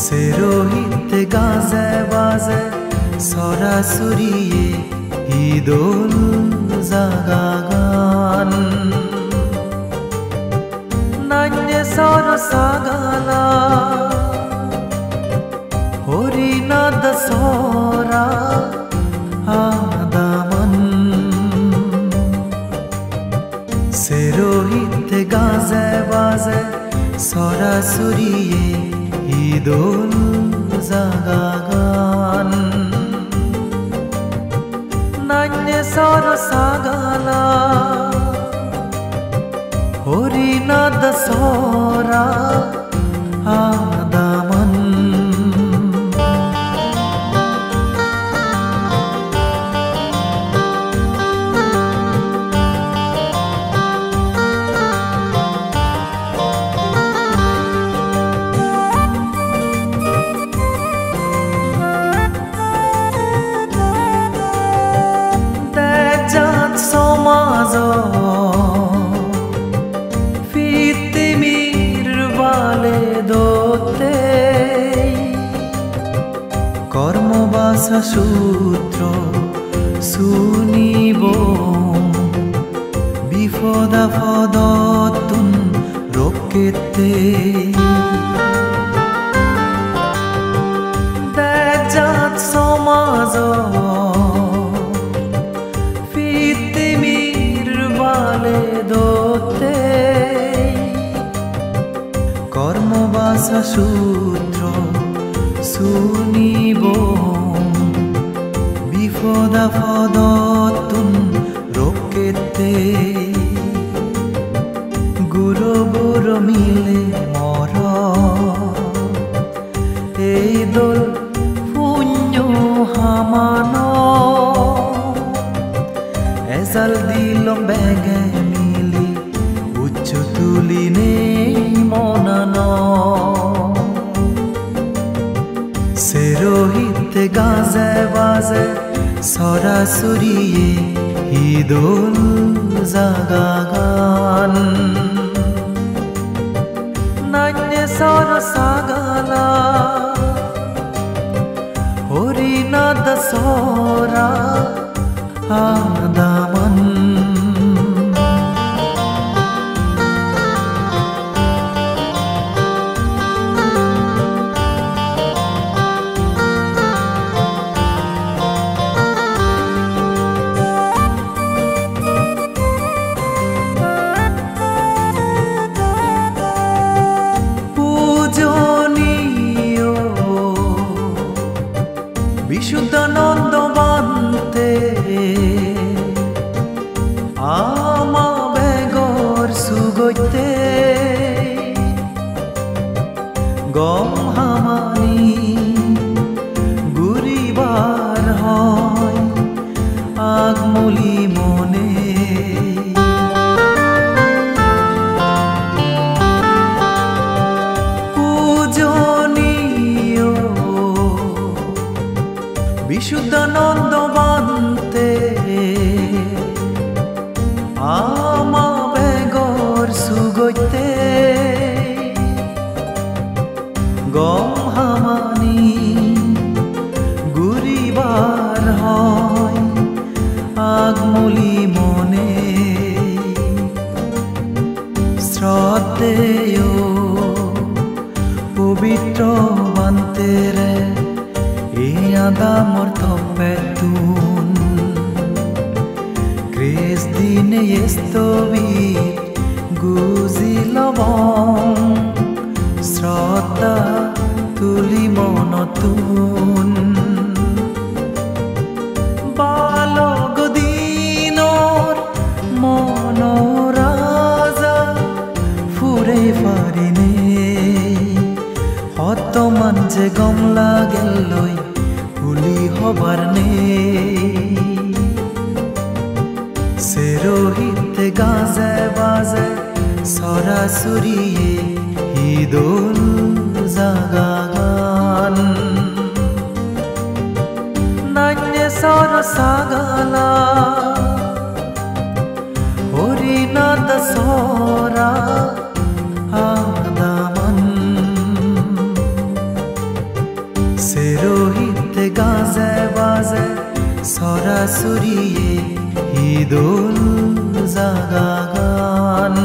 Serohite gaze baze sorasuriye idol zagagan nanye sorasagala horina dasora adaman Serohite gaze baze sorasuriye idol zagagan nanye sorasagala horina dasora adaman Somazo fitimir vale dote kormobasa sutro sunibo bifoda fodotun rokete dejat somazo dote kormobasa sutro sunibo bifoda fodotun rokete guru buru mile moro eidol punyo hamano ezal dilom bege tuline monano Serohite gaze baze sorasuriye idol zagagan nanye sorasagala horina dasora adaman Vishuddhananda Bhante আমা বেগর সুগৈতে গম হামানি গুরিবার হয় আগমলি মনে বিশুদ্ধানন্দ বান্তে আমা বেগর সুগৈতে গম হামানি গুরিবার হয় আগমলি মনে শ্রদ্ধেয় পবিত্র বান্তেরে Adamor toppetun Kres dine estovit guzilovon Srodha tuli monotun Balogodinor monoraza fure farine Hottoman je gomla gelloi Puli hobar nei Serohite gaze baze sorasuriye idol zagagan nanye sorasagala horina dasora adaman Idul Zagagan